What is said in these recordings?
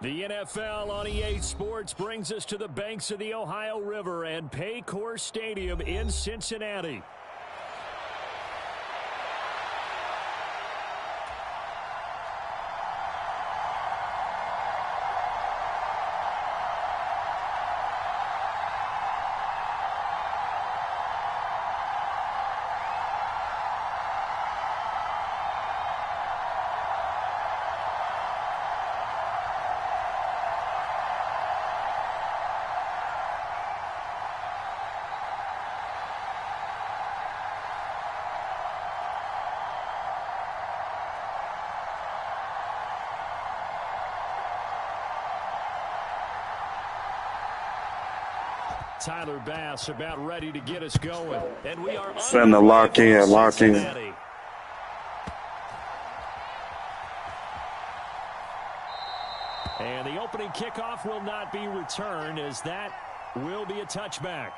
The NFL on EA Sports brings us to the banks of the Ohio River and Paycor Stadium in Cincinnati. Tyler Bass about ready to get us going. And we are finna lock in. And the opening kickoff will not be returned, as that will be a touchback.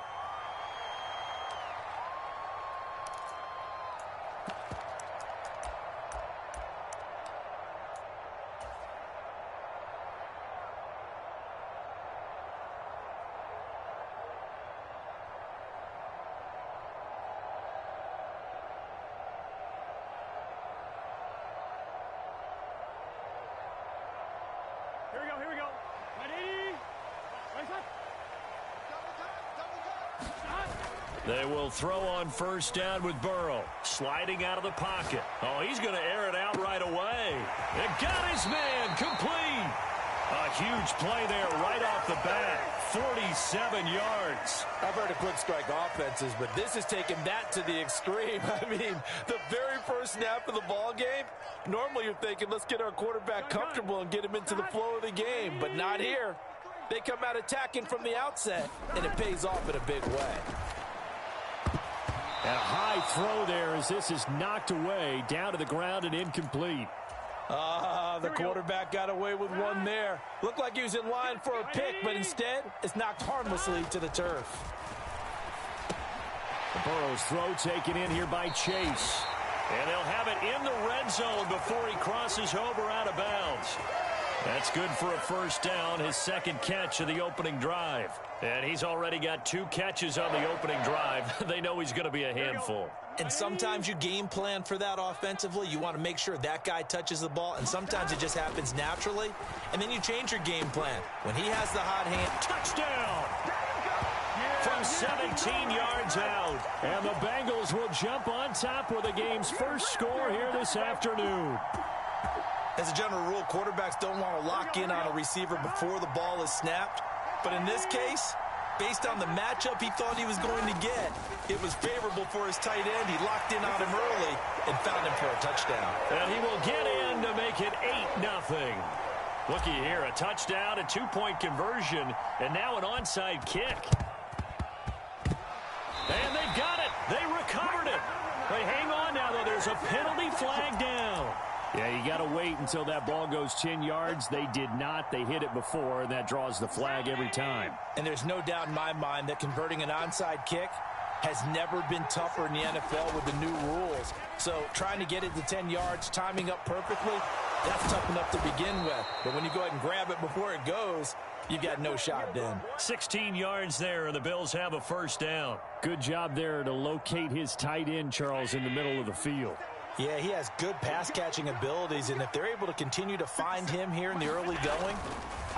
Here we go. Ready? They will throw on first down with Burrow. Sliding out of the pocket. Oh, he's going to air it out right away. It got his man complete. A huge play there right off the bat. 47 yards. I've heard of quick strike offenses, but this is taking that to the extreme. I mean, the very first snap of the ball game, normally you're thinking, let's get our quarterback comfortable and get him into the flow of the game, but not here. They come out attacking from the outset, and it pays off in a big way. And a high throw there as this is knocked away, down to the ground and incomplete. The quarterback got away with one there. Looked like he was in line for a pick, but instead, it's knocked harmlessly to the turf. Burrow's throw taken in here by Chase. And they'll have it in the red zone before he crosses over out of bounds. That's good for a first down, his second catch of the opening drive. And he's already got 2 catches on the opening drive. They know he's going to be a handful. And sometimes you game plan for that offensively. You want to make sure that guy touches the ball, and sometimes it just happens naturally. And then you change your game plan. When he has the hot hand. Touchdown! From 17 yards out. And the Bengals will jump on top with the game's first score here this afternoon. As a general rule, quarterbacks don't want to lock in on a receiver before the ball is snapped. But in this case, based on the matchup he thought he was going to get, it was favorable for his tight end. He locked in on him early and found him for a touchdown. And he will get in to make it 8-0. Looky here, a touchdown, a 2-point conversion, and now an onside kick. And they got it. They recovered it. They hang on now, though. There's a penalty flag down. Yeah, you got to wait until that ball goes 10 yards. They did not. They hit it before, and that draws the flag every time. And there's no doubt in my mind that converting an onside kick has never been tougher in the NFL with the new rules. So trying to get it to 10 yards, timing up perfectly, that's tough enough to begin with. But when you go ahead and grab it before it goes, you've got no shot then. 16 yards there, and the Bills have a first down. Good job there to locate his tight end, Charles, in the middle of the field. Yeah, he has good pass-catching abilities, and if they're able to continue to find him here in the early going,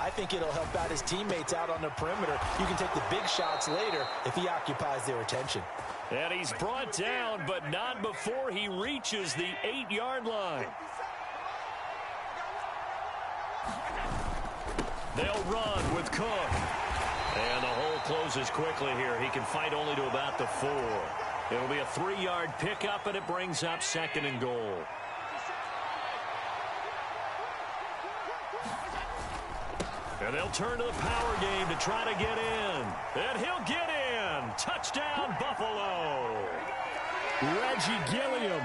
I think it'll help out his teammates out on the perimeter. You can take the big shots later if he occupies their attention. And he's brought down, but not before he reaches the 8-yard line. They'll run with Cook. And the hole closes quickly here. He can fight only to about the 4. It'll be a 3-yard pickup, and it brings up 2nd and goal. And they'll turn to the power game to try to get in. And he'll get in. Touchdown, Buffalo. Reggie Gilliam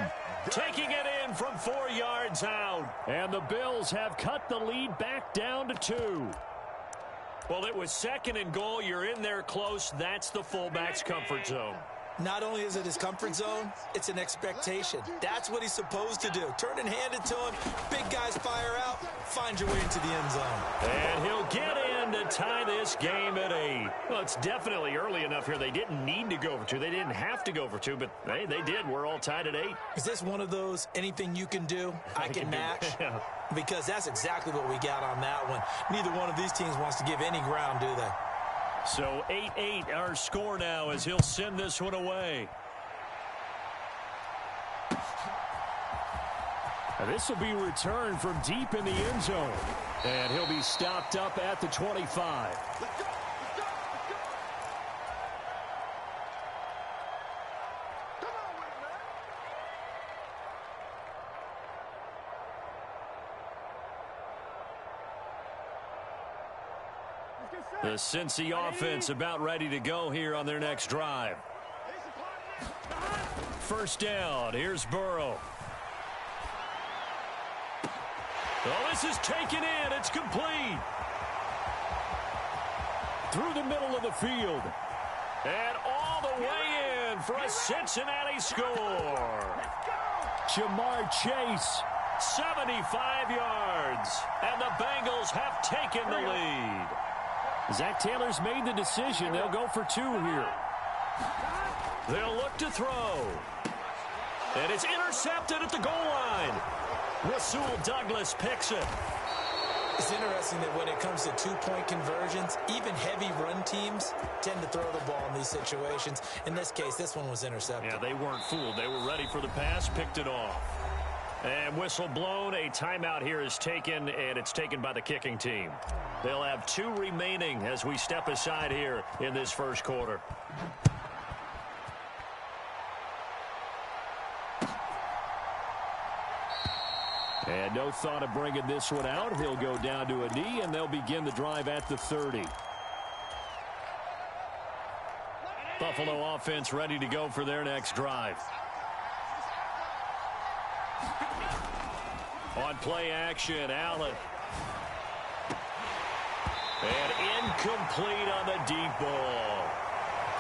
taking it in from 4 yards out. And the Bills have cut the lead back down to 2. Well, it was 2nd and goal. You're in there close. That's the fullback's comfort zone. Not only is it his comfort zone, it's an expectation. That's what he's supposed to do. Turn and hand it to him. Big guys fire out. Find your way into the end zone. And he'll get in to tie this game at 8. Well, it's definitely early enough here. They didn't need to go for 2. They didn't have to go for 2, but hey, they did. We're all tied at 8. Is this one of those anything you can do, I can match? Yeah. Because that's exactly what we got on that one. Neither one of these teams wants to give any ground, do they? So 8-8 our score now as he'll send this one away. This will be returned from deep in the end zone. And he'll be stopped up at the 25. The Cincy offense about ready to go here on their next drive. First down. Here's Burrow. Oh, this is taken in. It's complete. Through the middle of the field. And all the way in for a Cincinnati score. Jamar Chase, 75 yards. And the Bengals have taken the lead. Zach Taylor's made the decision. They'll go for 2 here. They'll look to throw. And it's intercepted at the goal line. Rasul Douglas picks it. It's interesting that when it comes to two-point conversions, even heavy run teams tend to throw the ball in these situations. In this case, this one was intercepted. Yeah, they weren't fooled. They were ready for the pass, picked it off. And whistle blown. A timeout here is taken, and it's taken by the kicking team. They'll have 2 remaining as we step aside here in this first quarter. And no thought of bringing this one out. He'll go down to a knee, and they'll begin the drive at the 30. Buffalo offense ready to go for their next drive. On play action, Allen. And incomplete on the deep ball.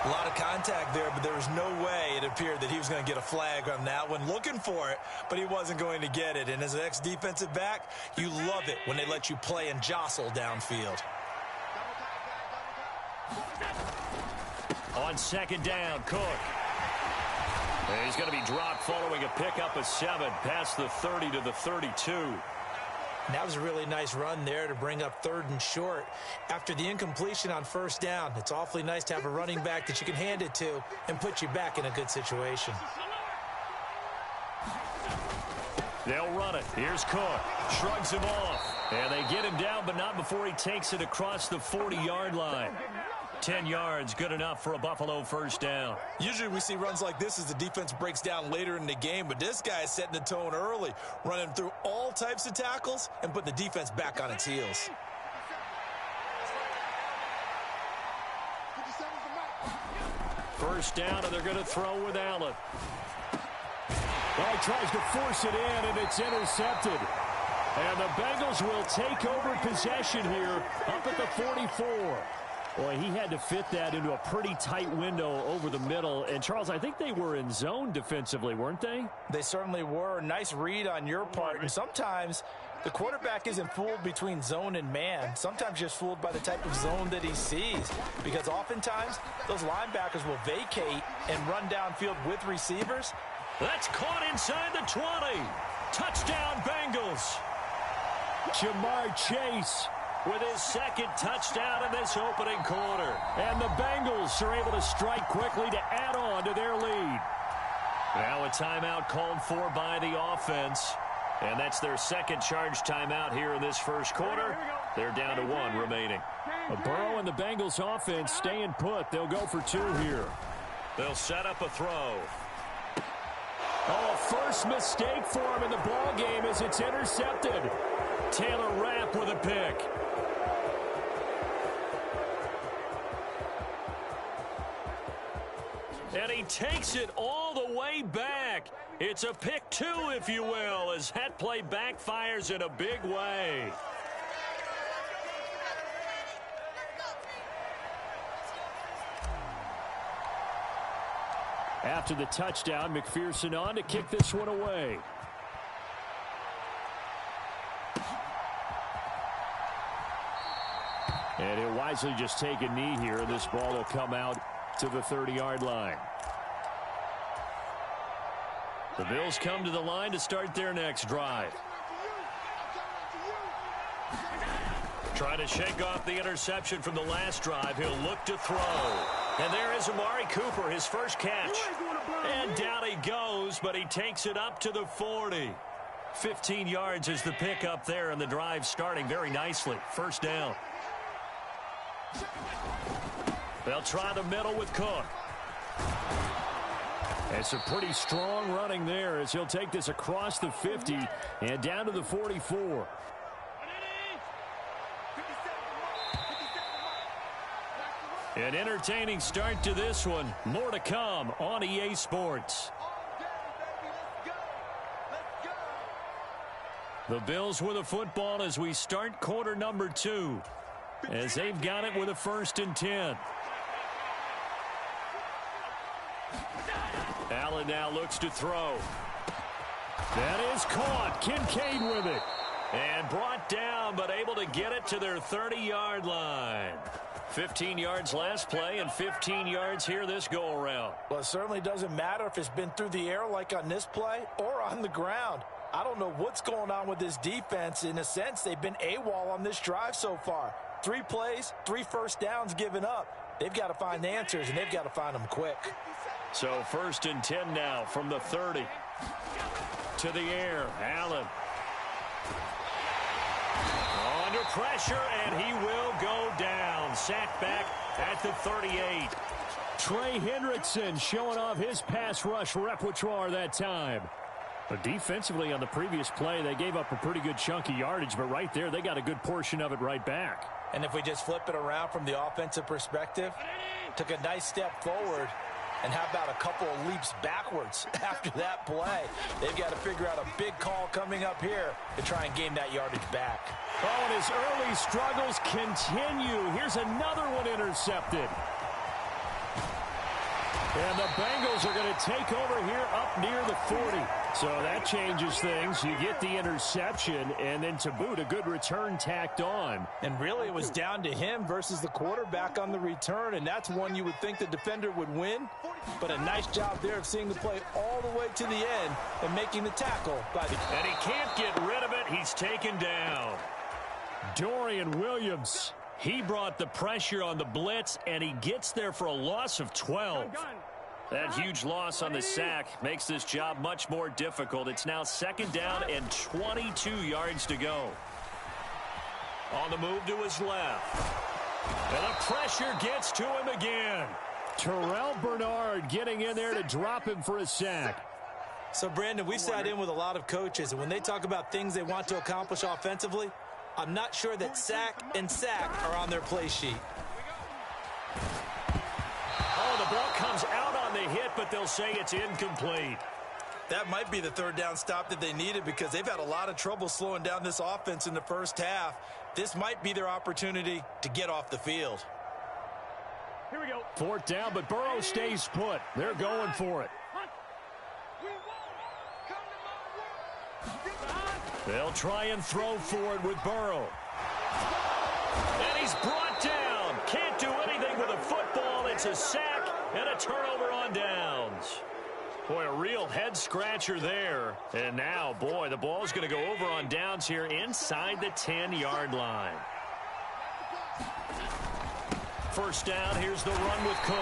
A lot of contact there, but there was no way it appeared that he was going to get a flag on that one. Looking for it, but he wasn't going to get it. And as an ex-defensive back, you love it when they let you play and jostle downfield. On second down, Cook. And he's going to be dropped following a pickup of 7 past the 30 to the 32. And that was a really nice run there to bring up 3rd and short. After the incompletion on first down, it's awfully nice to have a running back that you can hand it to and put you back in a good situation. They'll run it. Here's Cook. Shrugs him off. And they get him down, but not before he takes it across the 40-yard line. 10 yards, good enough for a Buffalo first down. Usually we see runs like this as the defense breaks down later in the game, but this guy is setting the tone early, running through all types of tackles and putting the defense back on its heels. First down, and they're going to throw with Allen. Well, he tries to force it in, and it's intercepted. And the Bengals will take over possession here up at the 44. Boy, he had to fit that into a pretty tight window over the middle. And, Charles, I think they were in zone defensively, weren't they? They certainly were. Nice read on your part. And sometimes the quarterback isn't fooled between zone and man. Sometimes just fooled by the type of zone that he sees. Because oftentimes those linebackers will vacate and run downfield with receivers. That's caught inside the 20. Touchdown, Bengals. Jamar Chase with his second touchdown in this opening quarter. And the Bengals are able to strike quickly to add on to their lead. Now a timeout called for by the offense. And that's their second charge timeout here in this first quarter. They're down to 1 remaining. Burrow and the Bengals offense staying put. They'll go for 2 here. They'll set up a throw. Oh, first mistake for him in the ball game as it's intercepted. Taylor Rapp with a pick. And he takes it all the way back. It's a pick 2, if you will, as that play backfires in a big way. After the touchdown, McPherson on to kick this one away. And he'll wisely just take a knee here, and this ball will come out to the 30-yard line. The Bills come to the line to start their next drive. Trying to shake off the interception from the last drive. He'll look to throw. And there is Amari Cooper, his first catch. And down he goes, but he takes it up to the 40. 15 yards is the pickup there, and the drive starting very nicely. First down. They'll try the middle with Cook. And some pretty strong running there as he'll take this across the 50 and down to the 44. An entertaining start to this one. More to come on EA Sports. The Bills with a football as we start quarter number 2. As they've got it with a 1st and 10. Allen now looks to throw. That is caught. Kincaid with it. And brought down, but able to get it to their 30-yard line. 15 yards last play and 15 yards here this go-around. Well, it certainly doesn't matter if it's been through the air like on this play or on the ground. I don't know what's going on with this defense. In a sense, they've been AWOL on this drive so far. 3 plays, 3 first downs given up. They've got to find answers, and they've got to find them quick. So 1st and 10 now from the 30. To the air, Allen. Under pressure, and he will go down. Sacked back at the 38. Trey Hendrickson showing off his pass rush repertoire that time. But defensively on the previous play, they gave up a pretty good chunk of yardage, but right there, they got a good portion of it right back. And if we just flip it around from the offensive perspective, took a nice step forward, and how about a couple of leaps backwards after that play? They've got to figure out a big call coming up here to try and gain that yardage back. Oh, and his early struggles continue. Here's another one intercepted. And the Bengals are going to take over here up near the 40. So that changes things. You get the interception, and then to boot, a good return tacked on. And really, it was down to him versus the quarterback on the return, and that's one you would think the defender would win. But a nice job there of seeing the play all the way to the end and making the tackle by the... And he can't get rid of it. He's taken down. Dorian Williams, he brought the pressure on the blitz, and he gets there for a loss of 12. That huge loss on the sack makes this job much more difficult. It's now 2nd down and 22 yards to go. On the move to his left. And the pressure gets to him again. Terrell Bernard getting in there to drop him for a sack. So, Brandon, we sat in with a lot of coaches, and when they talk about things they want to accomplish offensively, I'm not sure that sack and sack are on their play sheet. Oh, the ball comes out on the hit, but they'll say it's incomplete. That might be the 3rd down stop that they needed because they've had a lot of trouble slowing down this offense in the first half. This might be their opportunity to get off the field. Here we go. 4th down, but Burrow stays put. They're going for it. They'll try and throw for it with Burrow. And he's brought down. Can't do anything with a football. It's a sack and a turnover on downs. Boy, a real head-scratcher there. And now, boy, the ball's going to go over on downs here inside the 10-yard line. First down, here's the run with Cook.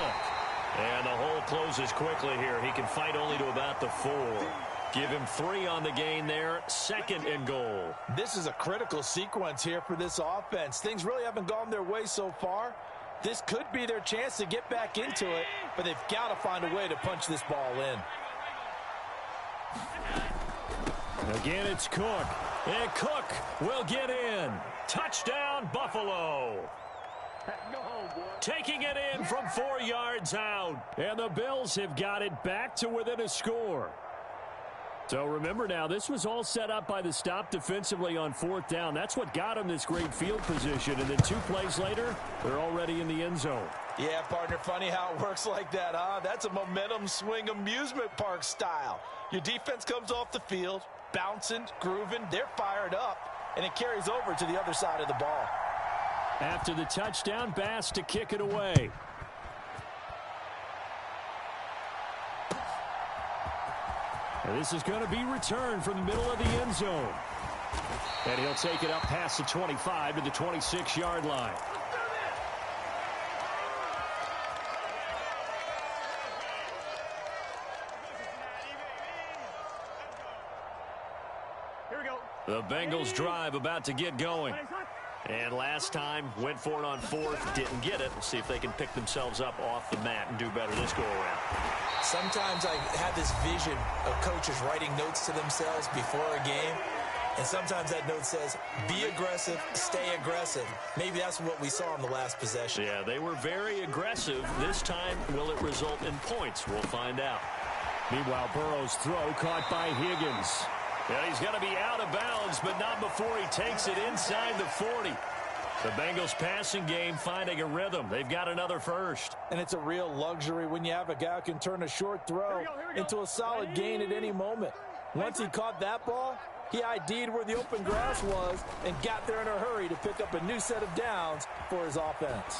And the hole closes quickly here. He can fight only to about the 4. Give him 3 on the gain there. 2nd and goal. This is a critical sequence here for this offense. Things really haven't gone their way so far. This could be their chance to get back into it, but they've got to find a way to punch this ball in. Again, it's Cook. And Cook will get in. Touchdown, Buffalo. Taking it in from 4 yards out. And the Bills have got it back to within a score. So remember now, this was all set up by the stop defensively on 4th down. That's what got them this great field position. And then 2 plays later, they're already in the end zone. Yeah, partner, funny how it works like that, huh? That's a momentum swing amusement park style. Your defense comes off the field, bouncing, grooving, they're fired up, and it carries over to the other side of the ball. After the touchdown, Bass to kick it away. And this is going to be returned from the middle of the end zone. And he'll take it up past the 25 to the 26-yard line. Here we go. The Bengals drive about to get going. And last time, went for it on 4th, didn't get it. We'll see if they can pick themselves up off the mat and do better this go-around. Sometimes I have this vision of coaches writing notes to themselves before a game, and sometimes that note says, be aggressive, stay aggressive. Maybe that's what we saw in the last possession. Yeah, they were very aggressive. This time, will it result in points? We'll find out. Meanwhile, Burrow's throw caught by Higgins. Yeah, he's going to be out of bounds, but not before he takes it inside the 40. The Bengals passing game finding a rhythm. They've got another first. And it's a real luxury when you have a guy who can turn a short throw into a solid gain at any moment. Once he caught that ball, he ID'd where the open grass was and got there in a hurry to pick up a new set of downs for his offense.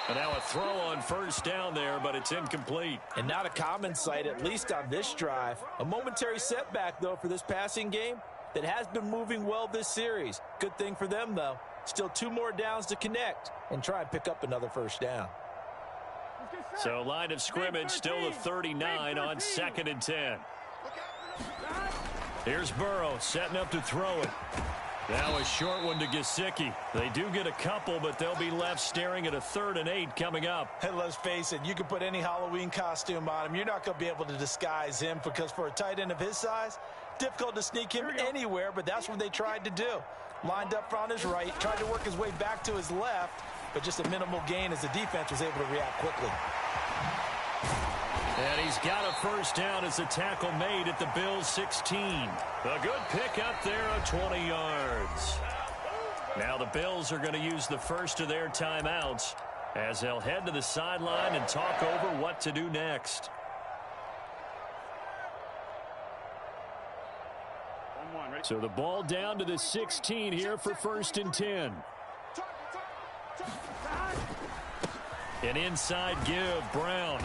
And now a throw on 1st down there, but it's incomplete. And not a common sight, at least on this drive. A momentary setback, though, for this passing game that has been moving well this series. Good thing for them, though. Still 2 more downs to connect and try and pick up another 1st down. So line of scrimmage still the 39 on 2nd and 10. Here's Burrow setting up to throw it. Now a short one to Gesicki. They do get a couple, but they'll be left staring at a 3rd and 8 coming up. And let's face it, you can put any Halloween costume on him. You're not going to be able to disguise him because for a tight end of his size, difficult to sneak him anywhere, but that's what they tried to do. Lined up on his right, tried to work his way back to his left, but just a minimal gain as the defense was able to react quickly. And he's got a 1st down as the tackle made at the Bills' 16. A good pick up there of 20 yards. Now the Bills are going to use the first of their timeouts as they'll head to the sideline and talk over what to do next. So the ball down to the 16 here for 1st and 10. An inside give, Brown.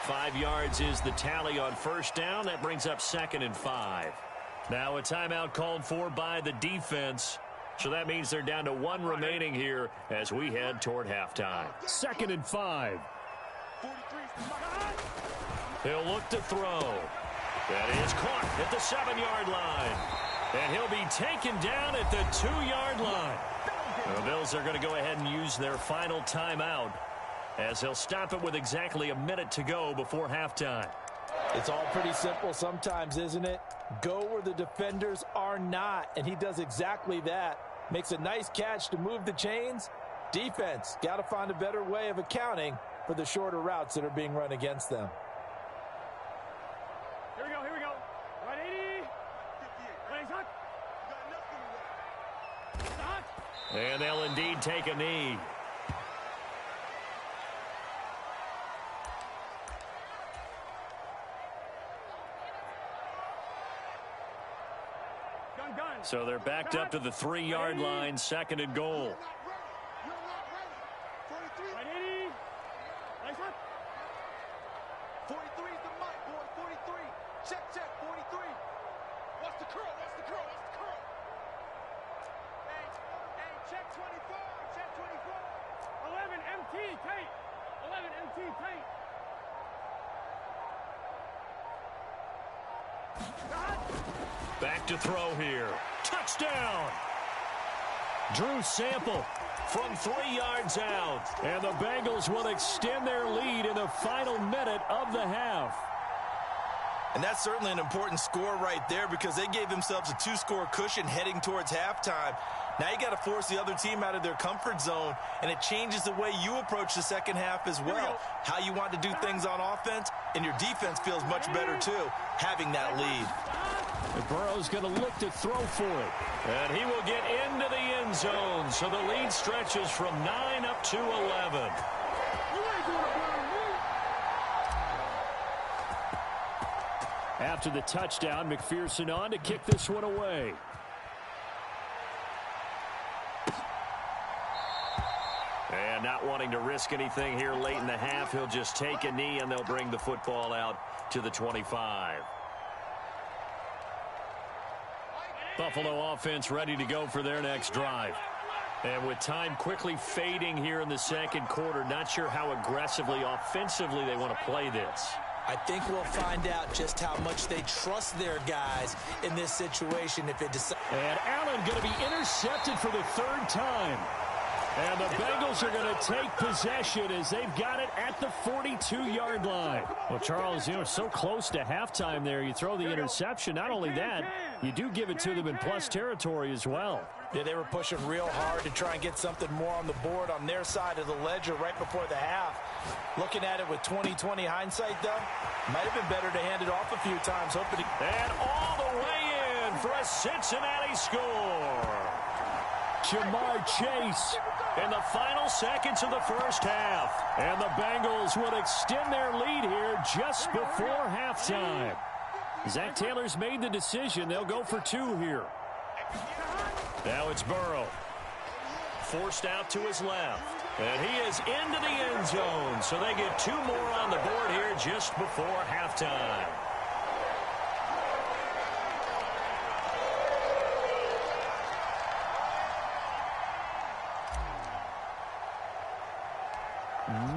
5 yards is the tally on 1st down. That brings up 2nd and 5. Now a timeout called for by the defense. So that means they're down to 1 remaining here as we head toward halftime. 2nd and 5. He'll look to throw. That is caught at the 7-yard line. And he'll be taken down at the 2-yard line. The Bills are going to go ahead and use their final timeout as they'll stop it with exactly a minute to go before halftime. It's all pretty simple sometimes, isn't it? Go where the defenders are not, and he does exactly that. Makes a nice catch to move the chains. Defense, got to find a better way of accounting for the shorter routes that are being run against them. Here we go. 180. And they'll indeed take a knee. So they're backed up to the 3-yard line, 2nd and goal. 43 is the mic, boy. 43. Check, 43. What's the curl? Hey, check 24. Check 24. 11 MT tape. 11 MT tape. Back to throw here. Touchdown! Drew Sample from 3 yards out. And the Bengals will extend their lead in the final minute of the half. And that's certainly an important score right there because they gave themselves a 2-score cushion heading towards halftime. Now you got to force the other team out of their comfort zone, and it changes the way you approach the second half as well. How you want to do things on offense, and your defense feels much better too, having that lead. And Burrow's going to look to throw for it. And he will get into the end zone, so the lead stretches from 9 up to 11. After the touchdown, McPherson on to kick this one away. And not wanting to risk anything here late in the half, he'll just take a knee and they'll bring the football out to the 25. Buffalo offense ready to go for their next drive. And with time quickly fading here in the second quarter, not sure how aggressively, offensively they want to play this. I think we'll find out just how much they trust their guys in this situation if it decides. And Allen going to be intercepted for the third time. And the Bengals are going to take possession as they've got it at the 42-yard line. Well, Charles, so close to halftime there. You throw the interception. Not only that, you do give it to them in plus territory as well. Yeah, they were pushing real hard to try and get something more on the board on their side of the ledger right before the half. Looking at it with 20/20 hindsight, though, might have been better to hand it off a few times. And all the way in for a Cincinnati score. Jamar Chase in the final seconds of the first half. And the Bengals would extend their lead here just before halftime. Zach Taylor's made the decision. They'll go for 2 here. Now it's Burrow. Forced out to his left. And he is into the end zone. So they get 2 more on the board here just before halftime.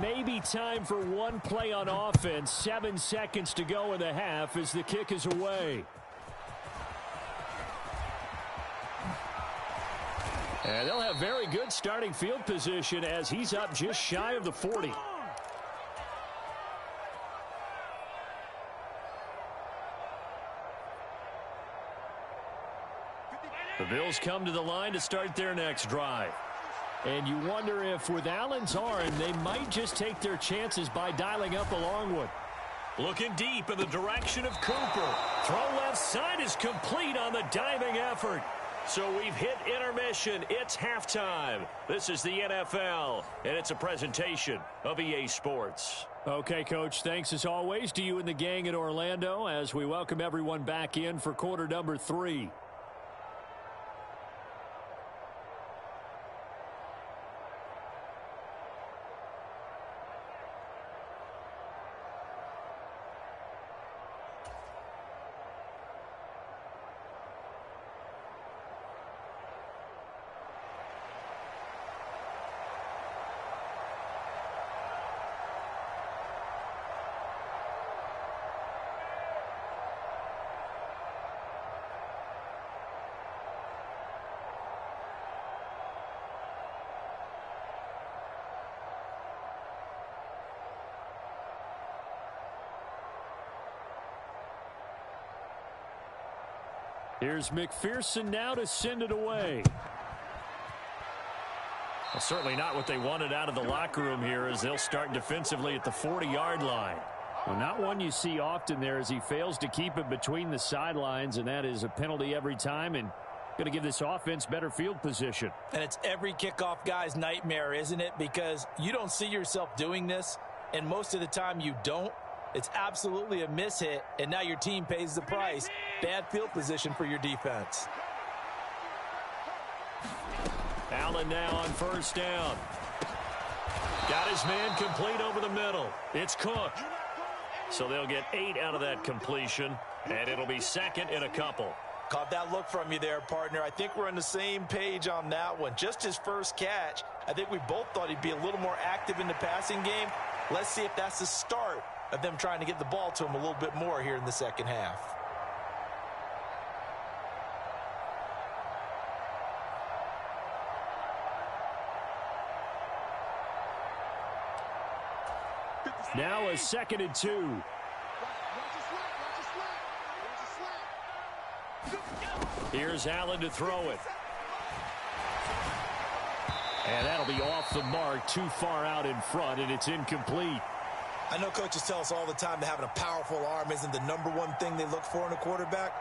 Maybe time for one play on offense. 7 seconds to go in the half as the kick is away. And they'll have very good starting field position as he's up just shy of the 40. The Bills come to the line to start their next drive. And you wonder if with Allen's arm, they might just take their chances by dialing up a long one. Looking deep in the direction of Cooper. Throw left side is complete on the diving effort. So we've hit intermission. It's halftime. This is the NFL, and it's a presentation of EA Sports. Okay, Coach, thanks as always to you and the gang in Orlando as we welcome everyone back in for quarter number 3. Here's McPherson now to send it away. Well, certainly not what they wanted out of the locker room here as they'll start defensively at the 40-yard line. Well, not one you see often there as he fails to keep it between the sidelines, and that is a penalty every time and going to give this offense better field position. And it's every kickoff guy's nightmare, isn't it? Because you don't see yourself doing this, and most of the time you don't. It's absolutely a mishit, and now your team pays the price. Bad field position for your defense. Allen now on first down. Got his man complete over the middle. It's Cook. So they'll get 8 out of that completion, and it'll be second and a couple. Caught that look from you there, partner. I think we're on the same page on that one. Just his first catch, I think we both thought he'd be a little more active in the passing game. Let's see if that's the start of them trying to get the ball to him a little bit more here in the second half. Now a 2nd and 2. Here's Allen to throw it. And that'll be off the mark, too far out in front, and it's incomplete. I know coaches tell us all the time that having a powerful arm isn't the #1 thing they look for in a quarterback.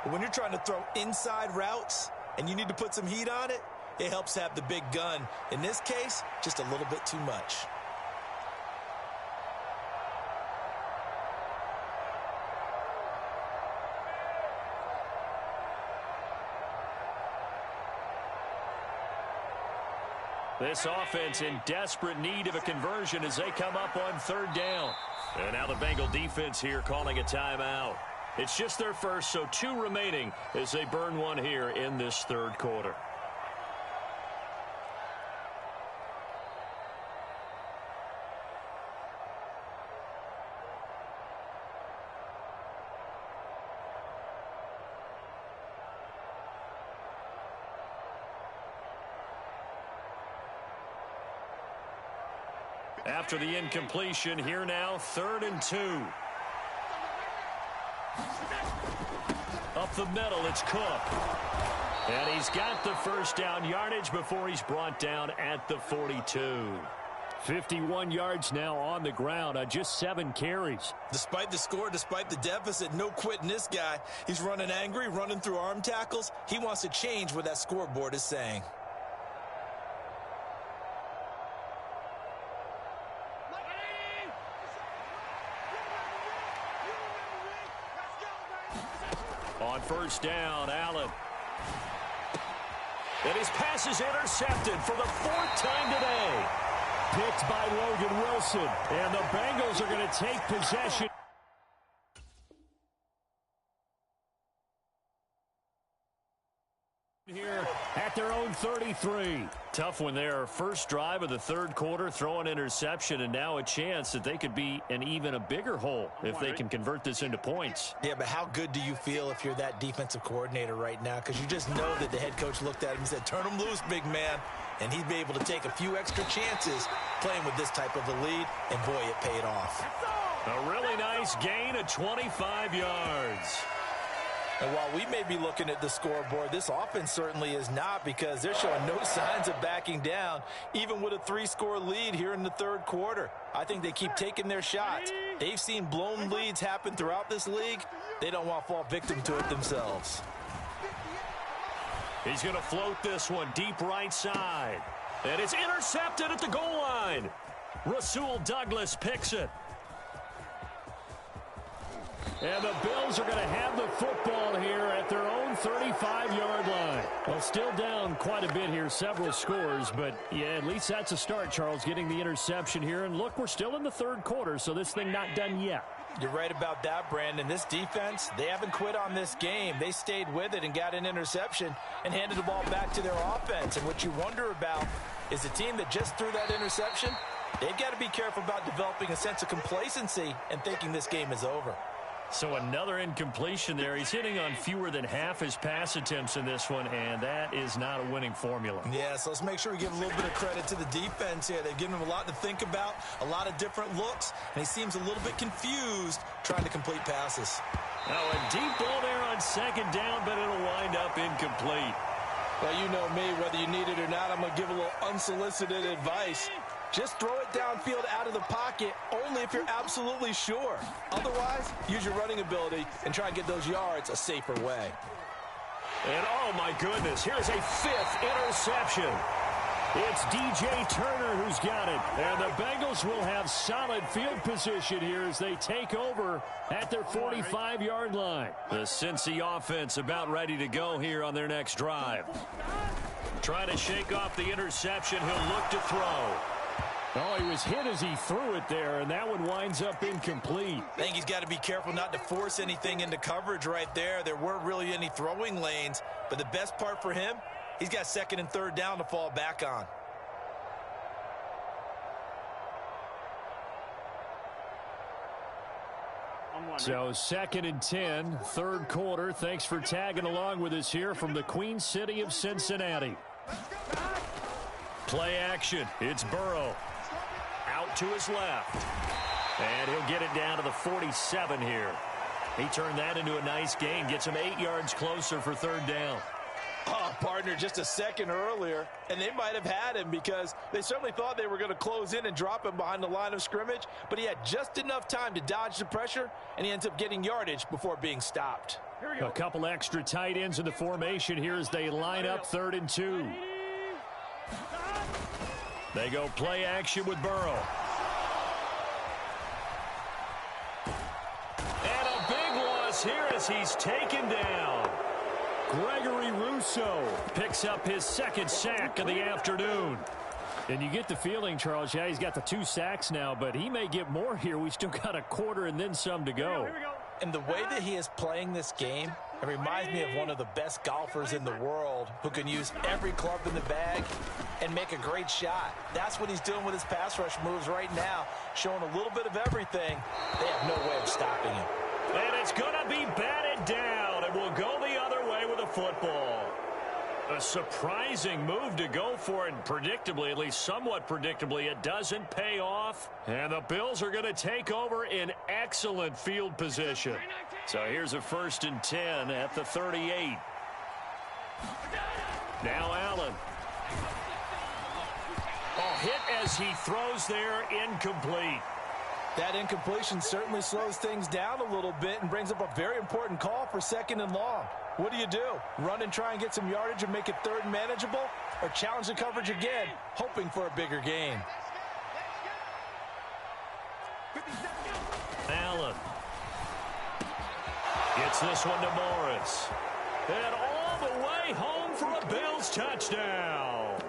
But when you're trying to throw inside routes and you need to put some heat on it, it helps have the big gun. In this case, just a little bit too much. This offense in desperate need of a conversion as they come up on 3rd down. And now the Bengal defense here calling a timeout. It's just their first, so 2 remaining as they burn one here in this 3rd quarter. After the incompletion, here now, 3rd and 2. Up the middle, it's Cook. And he's got the first down yardage before he's brought down at the 42. 51 yards now on the ground on just 7 carries. Despite the score, despite the deficit, no quitting this guy. He's running angry, running through arm tackles. He wants to change what that scoreboard is saying. On 1st down, Allen. And his pass is intercepted for the 4th time today. Picked by Logan Wilson. And the Bengals are going to take possession here at their own 33. Tough one there. First drive of the 3rd quarter, throw an interception, and now a chance that they could be in even a bigger hole if they can convert this into points. Yeah, but how good do you feel if you're that defensive coordinator right now? Because you just know that the head coach looked at him and said, turn him loose, big man. And he'd be able to take a few extra chances playing with this type of a lead, and boy, it paid off. A really nice gain of 25 yards. And while we may be looking at the scoreboard, this offense certainly is not, because they're showing no signs of backing down, even with a 3-score lead here in the 3rd quarter. I think they keep taking their shots. They've seen blown leads happen throughout this league. They don't want to fall victim to it themselves. He's going to float this one deep right side. And it's intercepted at the goal line. Rasul Douglas picks it. And the Bills are going to have the football here at their own 35-yard line. Well, still down quite a bit here, several scores, but yeah, at least that's a start, Charles, getting the interception here. And look, we're still in the 3rd quarter, so this thing not done yet. You're right about that, Brandon. This defense, they haven't quit on this game. They stayed with it and got an interception and handed the ball back to their offense. And what you wonder about is the team that just threw that interception, they've got to be careful about developing a sense of complacency and thinking this game is over. So another incompletion there. He's hitting on fewer than half his pass attempts in this one, and that is not a winning formula. Yeah, so let's make sure we give a little bit of credit to the defense here. They've given him a lot to think about, a lot of different looks, and he seems a little bit confused trying to complete passes. Now a deep ball there on 2nd down, but it'll wind up incomplete. Well, you know me, whether you need it or not, I'm going to give a little unsolicited advice. Just throw it downfield out of the pocket only if you're absolutely sure. Otherwise, use your running ability and try and get those yards a safer way. And oh my goodness, here's a 5th interception. It's DJ Turner who's got it. And the Bengals will have solid field position here as they take over at their 45-yard line. The Cincy offense about ready to go here on their next drive. Trying to shake off the interception. He'll look to throw. Oh, he was hit as he threw it there, and that one winds up incomplete. I think he's got to be careful not to force anything into coverage right there. There weren't really any throwing lanes, but the best part for him, he's got 2nd and 3rd down to fall back on. So 2nd and 10, 3rd quarter. Thanks for tagging along with us here from the Queen City of Cincinnati. Play action. It's Burrow. Out to his left. And he'll get it down to the 47 here. He turned that into a nice gain. Gets him 8 yards closer for 3rd down. Oh, partner, just a second earlier, and they might have had him because they certainly thought they were going to close in and drop him behind the line of scrimmage, but he had just enough time to dodge the pressure, and he ends up getting yardage before being stopped. A couple extra tight ends in the formation here as they line up 3rd and 2. They go play action with Burrow. And a big loss here as he's taken down. Gregory Rousseau picks up his 2nd sack of the afternoon. And you get the feeling, Charles, yeah, he's got the 2 sacks now, but he may get more here. We still got a quarter and then some to go. And the way that he is playing this game, it reminds me of one of the best golfers in the world who can use every club in the bag and make a great shot. That's what he's doing with his pass rush moves right now, showing a little bit of everything. They have no way of stopping him. And it's going to be batted down, and we'll go the other way with a football. A surprising move to go for it, and predictably, at least somewhat predictably, it doesn't pay off. And the Bills are going to take over in excellent field position. So here's a 1st and 10 at the 38. Now Allen. Oh, hit as he throws there, incomplete. That incompletion certainly slows things down a little bit and brings up a very important call for 2nd and long. What do? Run and try and get some yardage and make it 3rd and manageable? Or challenge the coverage again, hoping for a bigger gain? Allen. Gets this one to Morris. And all the way home for a Bills touchdown.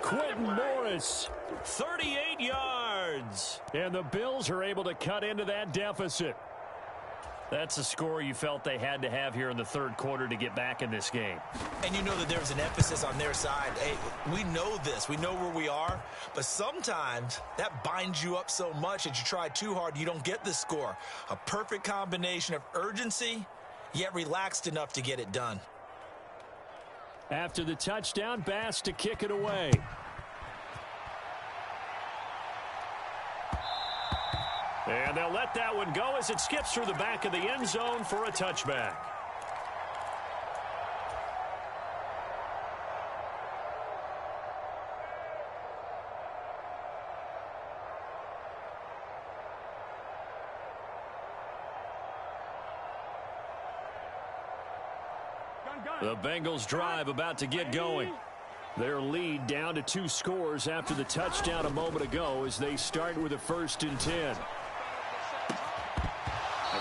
Quentin Morris, 38 yards. And the Bills are able to cut into that deficit. That's a score you felt they had to have here in the 3rd quarter to get back in this game. And you know that there was an emphasis on their side. Hey, we know this. We know where we are. But sometimes that binds you up so much that you try too hard, you don't get the score. A perfect combination of urgency, yet relaxed enough to get it done. After the touchdown, Bass to kick it away. And they'll let that one go as it skips through the back of the end zone for a touchback. The Bengals drive about to get going. Their lead down to 2 scores after the touchdown a moment ago as they start with a 1st and 10.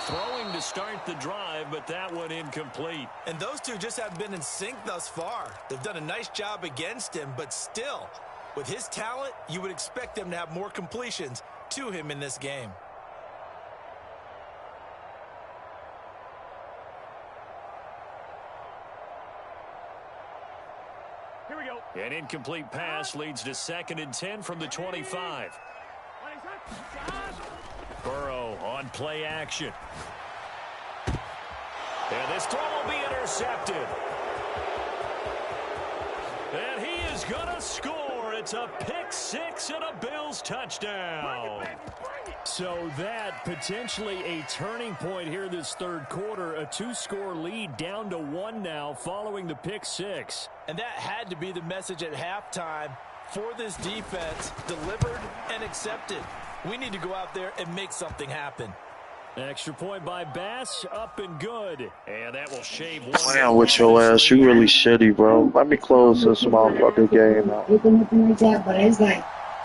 Throwing to start the drive, but that one incomplete. And those two just have been in sync thus far. They've done a nice job against him, but still, with his talent, you would expect them to have more completions to him in this game. Here we go. An incomplete pass leads to 2nd and 10 from the 25. Burrow on play action. And this throw will be intercepted. And he is going to score. It's a pick 6 and a Bills touchdown. So that potentially a turning point here this 3rd quarter. A 2-score lead down to 1 now following the pick 6. And that had to be the message at halftime for this defense. Delivered and accepted. We need to go out there and make something happen. Extra point by Bass, up and good. And that will shave one. Playing with your ass, you really shitty, bro. Let me close this motherfucking game out.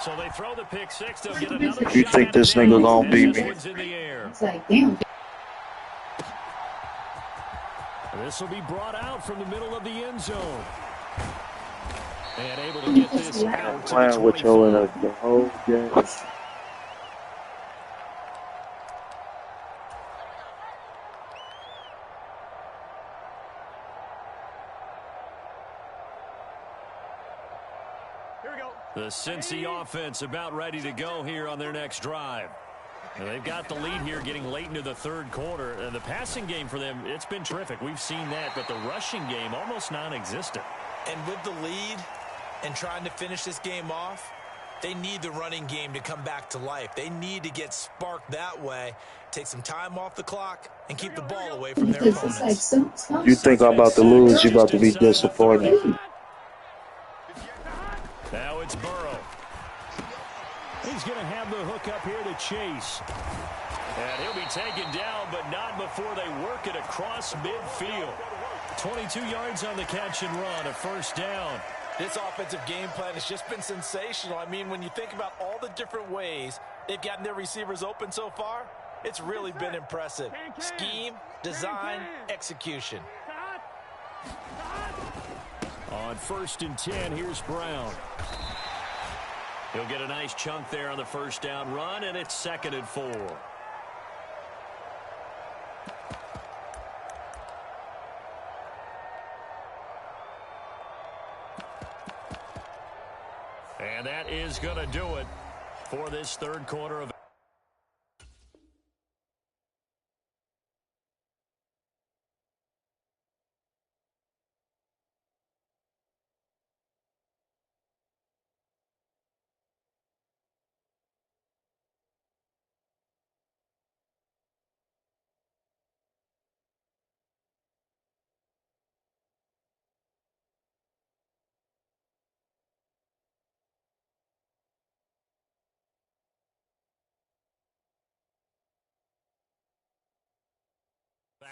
So they throw the pick 6. They'll get another You shot think at this it nigga now. gonna beat This me? one's in the air. It's like, damn. This will be brought out from the middle of the end zone. And able to get this out to the Playing with your 25. ass the whole game. The Cincy offense about ready to go here on their next drive. And they've got the lead here getting late into the 3rd quarter. The passing game for them, it's been terrific. We've seen that, but the rushing game almost non-existent. And with the lead and trying to finish this game off, They need the running game to come back to life. They need to get sparked that way, take some time off the clock, and keep the ball away from their opponents. You think I'm about to lose, you about to be disappointed. Now it's Burrow. He's going to have the hook up here to Chase. And he'll be taken down, but not before they work it across midfield. 22 yards on the catch and run, a first down. This offensive game plan has just been sensational. I mean, when you think about all the different ways they've gotten their receivers open so far, it's really been impressive. Scheme, design, execution. On 1st and 10, here's Brown. He'll get a nice chunk there on the first down run, and it's 2nd and 4. And that is going to do it for this third quarter of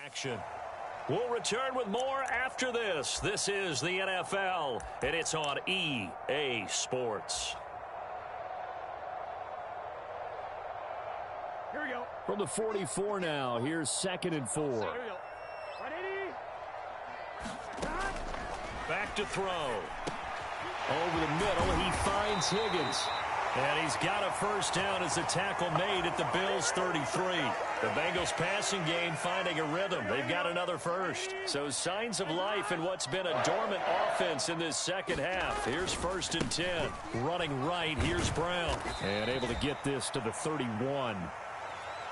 action. We'll return with more after this. This is the NFL, and it's on EA Sports. Here we go. From the 44 now, here's 2nd and 4. Here we go. 180. Back to throw. Over the middle, he finds Higgins. And he's got a first down as the tackle made at the Bills' 33. The Bengals passing game finding a rhythm. They've got another first. So signs of life in what's been a dormant offense in this second half. Here's 1st and 10. Running right, here's Brown. And able to get this to the 31.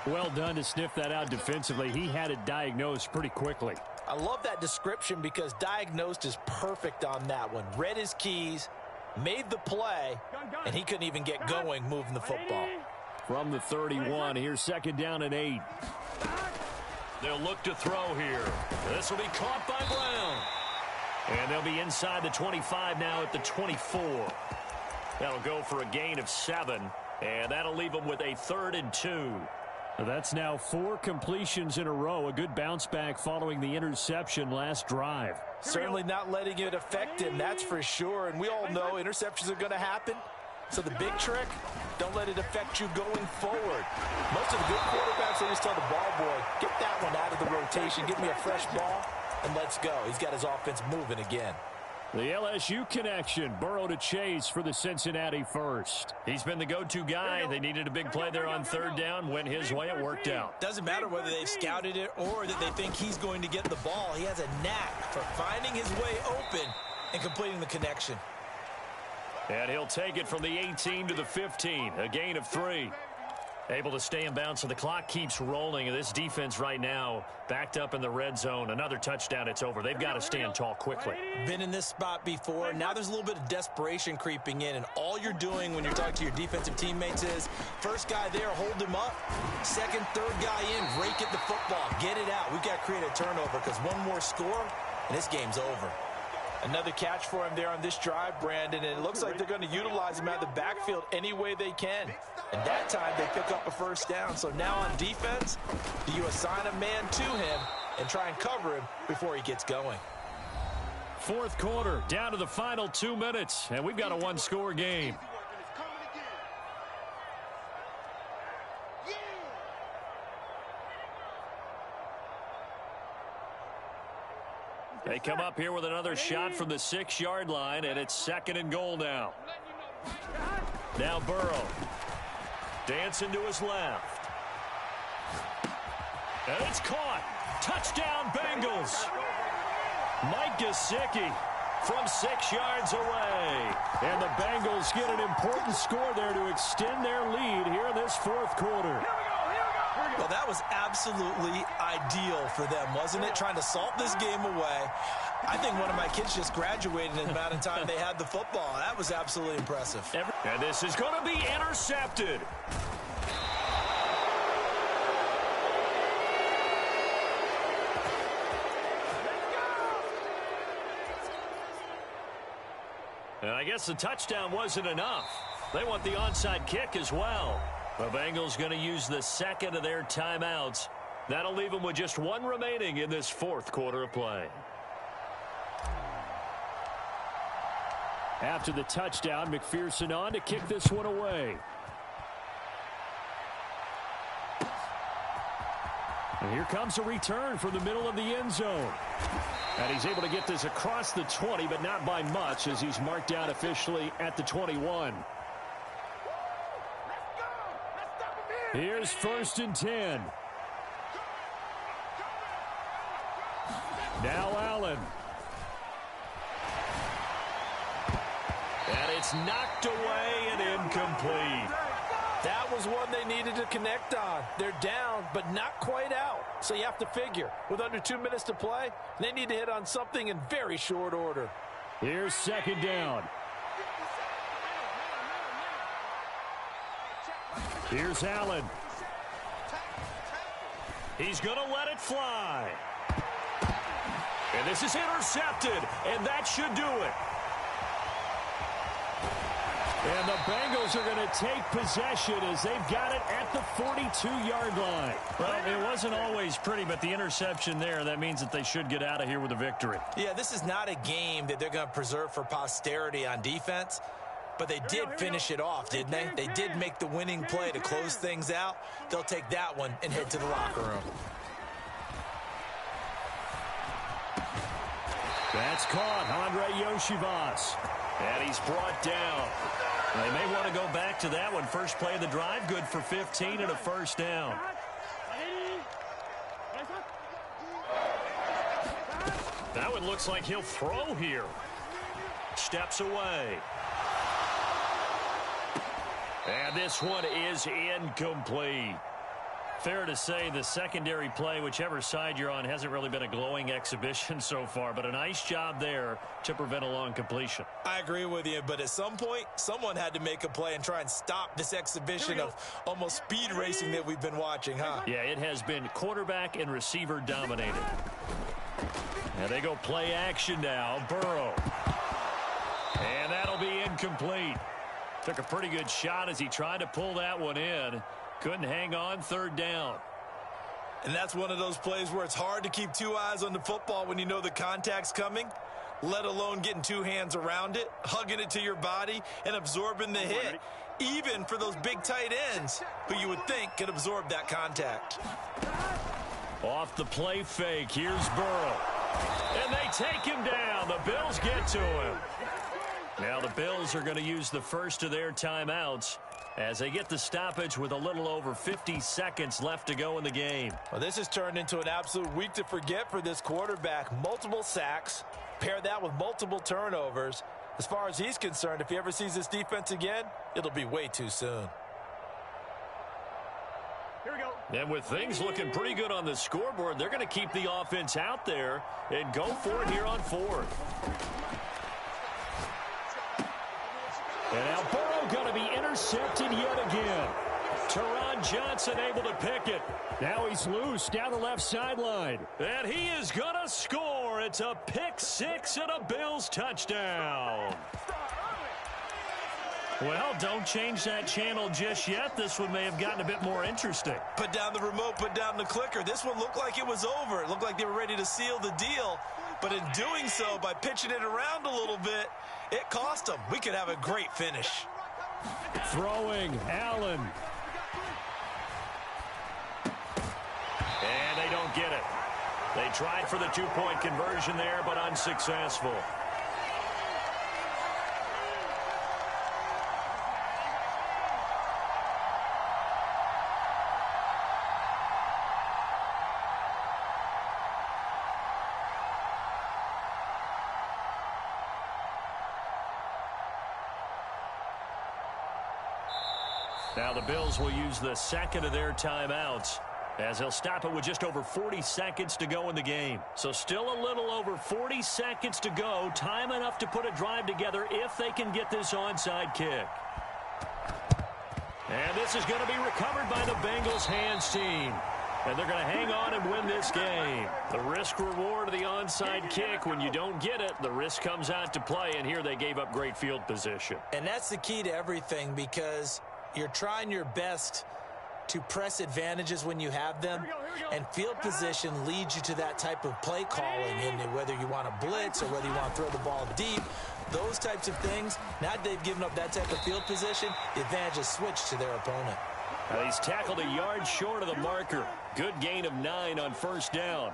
Well done to sniff that out defensively. He had it diagnosed pretty quickly. I love that description because diagnosed is perfect on that one. Read his keys, made the play, and he couldn't even get going moving the football. From the 31, here's 2nd down and 8. They'll look to throw here. This will be caught by Brown. And they'll be inside the 25 now at the 24. That'll go for a gain of 7, and that'll leave them with a 3rd and 2. That's now 4 completions in a row. A good bounce back following the interception last drive. Certainly not letting it affect him, that's for sure. And we all know interceptions are going to happen. So the big trick, don't let it affect you going forward. Most of the good quarterbacks, they just tell the ball boy, get that one out of the rotation, give me a fresh ball, and let's go. He's got his offense moving again. The LSU connection, Burrow to Chase for the Cincinnati first. He's been the go-to guy. They needed a big play there on 3rd down. Went his way, it worked out. Doesn't matter whether they've scouted it or that they think he's going to get the ball. He has a knack for finding his way open and completing the connection. And he'll take it from the 18 to the 15, a gain of 3. Able to stay in bounds, so the clock keeps rolling. And this defense right now backed up in the red zone. Another touchdown, it's over. They've got to stand tall quickly. Been in this spot before. Now there's a little bit of desperation creeping in. And all you're doing when you're talking to your defensive teammates is, first guy there, hold him up. Second, third guy in, rake at the football. Get it out. We've got to create a turnover because one more score, and this game's over. Another catch for him there on this drive, Brandon, and it looks like they're going to utilize him out of the backfield any way they can. And that time they pick up a first down. So now on defense, do you assign a man to him and try and cover him before he gets going? 4th quarter, down to the final 2 minutes, and we've got a 1-score game. They come up here with another shot from the 6-yard line, and it's 2nd and goal now. Now Burrow. Dancing to his left. And it's caught. Touchdown, Bengals. Mike Gesicki from 6 yards away. And the Bengals get an important score there to extend their lead here in this 4th quarter. Well, that was absolutely ideal for them, wasn't it? Trying to salt this game away. I think one of my kids just graduated in the amount of time they had the football. That was absolutely impressive. And this is going to be intercepted. And I guess the touchdown wasn't enough. They want the onside kick as well. The Bengals going to use the second of their timeouts. That'll leave them with just one remaining in this fourth quarter of play. After the touchdown, McPherson on to kick this one away. And here comes a return from the middle of the end zone. And he's able to get this across the 20, but not by much, as he's marked down officially at the 21. Here's 1st and 10. Now Allen. And it's knocked away and incomplete. That was one they needed to connect on. They're down, but not quite out. So you have to figure, with under 2 minutes to play, they need to hit on something in very short order. Here's 2nd down. Here's Allen. He's going to let it fly. And this is intercepted, and that should do it. And the Bengals are going to take possession as they've got it at the 42-yard line. Well, it wasn't always pretty, but the interception there, that means that they should get out of here with a victory. Yeah, this is not a game that they're going to preserve for posterity on defense, but they did finish it off, didn't they? They did make the winning play to close things out. They'll take that one and head to the locker room. That's caught, Andre Yoshivas. And he's brought down. They may want to go back to that one. First play of the drive, good for 15 and a 1st down. That one looks like he'll throw here. Steps away. And this one is incomplete. Fair to say the secondary play, whichever side you're on, hasn't really been a glowing exhibition so far, but a nice job there to prevent a long completion. I agree with you, but at some point, someone had to make a play and try and stop this exhibition of almost speed racing that we've been watching, huh? Yeah, it has been quarterback and receiver dominated. And they go play action now. Burrow. And that'll be incomplete. Took a pretty good shot as he tried to pull that one in. Couldn't hang on, 3rd down. And that's one of those plays where it's hard to keep 2 eyes on the football when you know the contact's coming, let alone getting 2 hands around it, hugging it to your body, and absorbing the hit, even for those big tight ends who you would think could absorb that contact. Off the play fake, here's Burrow. And they take him down. The Bills get to him. Now the Bills are going to use the first of their timeouts as they get the stoppage with a little over 50 seconds left to go in the game. Well, this has turned into an absolute week to forget for this quarterback. Multiple sacks, pair that with multiple turnovers. As far as he's concerned, if he ever sees this defense again, it'll be way too soon. Here we go. And with things looking pretty good on the scoreboard, they're going to keep the offense out there and go for it here on 4th. And now Burrow going to be intercepted yet again. Teron Johnson able to pick it. Now he's loose down the left sideline. And he is going to score. It's a pick 6 and a Bills touchdown. Well, don't change that channel just yet. This one may have gotten a bit more interesting. Put down the remote, put down the clicker. This one looked like it was over. It looked like they were ready to seal the deal. But in doing so, by pitching it around a little bit, it cost them. We could have a great finish. Throwing, Allen. And they don't get it. They tried for the 2-point conversion there, but unsuccessful. Now the Bills will use the second of their timeouts as he'll stop it with just over 40 seconds to go in the game. So still a little over 40 seconds to go. Time enough to put a drive together if they can get this onside kick. And this is going to be recovered by the Bengals hands team. And they're going to hang on and win this game. The risk reward of the onside kick, when you don't get it, the risk comes out to play, and here they gave up great field position. And that's the key to everything, because you're trying your best to press advantages when you have them, and field position leads you to that type of play calling, and whether you want to blitz or whether you want to throw the ball deep, those types of things. Now they've given up that type of field position, the advantage is switched to their opponent. He's tackled a yard short of the marker. Good gain of 9 on first down.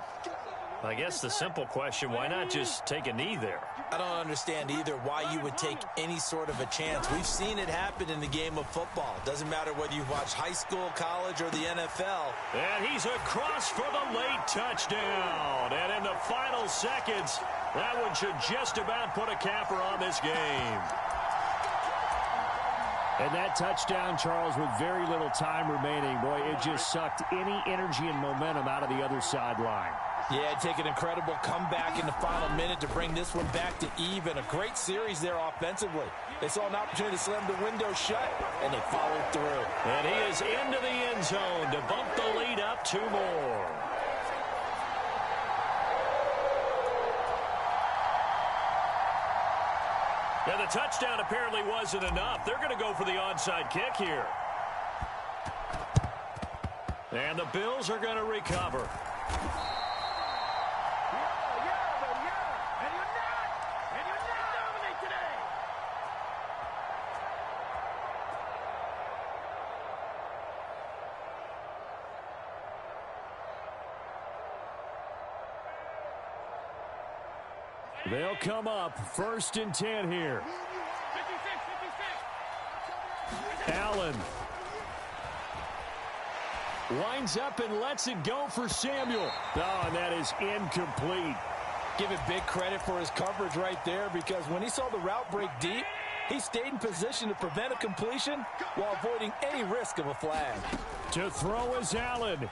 I guess the simple question, why not just take a knee there? I don't understand either why you would take any sort of a chance. We've seen it happen in the game of football. Doesn't matter whether you've watched high school, college, or the NFL. And he's across for the late touchdown. And in the final seconds, that one should just about put a capper on this game. And that touchdown, Charles, with very little time remaining, boy, it just sucked any energy and momentum out of the other sideline. Yeah, take an incredible comeback in the final minute to bring this one back to even. A great series there offensively. They saw an opportunity to slam the window shut, and they followed through. And he is into the end zone to bump the lead up 2 more. And the touchdown apparently wasn't enough. They're going to go for the onside kick here. And the Bills are going to recover. They'll come up 1st and 10 here. 56. Allen winds up and lets it go for Samuel. Oh, and that is incomplete. Give it big credit for his coverage right there, because when he saw the route break deep, he stayed in position to prevent a completion while avoiding any risk of a flag. To throw is Allen.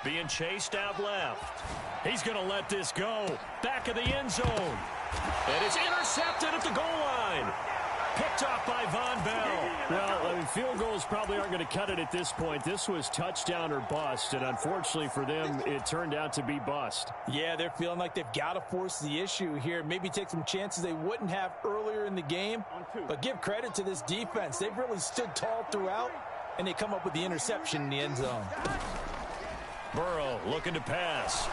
Being chased out left. He's going to let this go. Back of the end zone. And it's intercepted at the goal line. Picked off by Von Bell. Well, I mean, field goals probably aren't going to cut it at this point. This was touchdown or bust, and unfortunately for them, it turned out to be bust. Yeah, they're feeling like they've got to force the issue here. Maybe take some chances they wouldn't have earlier in the game. But give credit to this defense. They've really stood tall throughout, and they come up with the interception in the end zone. Burrow looking to pass.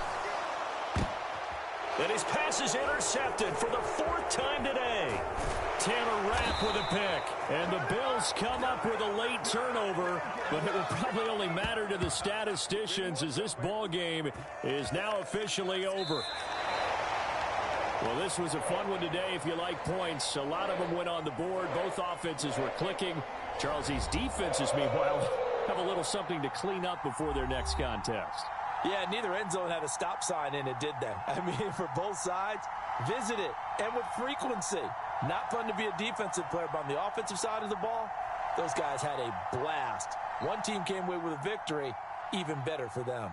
And his pass is intercepted for the 4th time today. Taylor Rapp with a pick. And the Bills come up with a late turnover, but it will probably only matter to the statisticians as this ball game is now officially over. Well, this was a fun one today if you like points. A lot of them went on the board. Both offenses were clicking. Charles, these defenses, meanwhile, have a little something to clean up before their next contest. Yeah, neither end zone had a stop sign in it, did they? I mean, for both sides, visit it, and with frequency. Not fun to be a defensive player, but on the offensive side of the ball, those guys had a blast. One team came away with a victory, even better for them.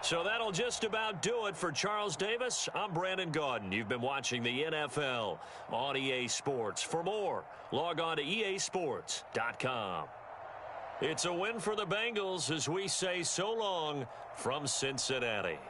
So that'll just about do it for Charles Davis. I'm Brandon Gaudin. You've been watching the NFL on EA Sports. For more, log on to easports.com. It's a win for the Bengals as we say so long from Cincinnati.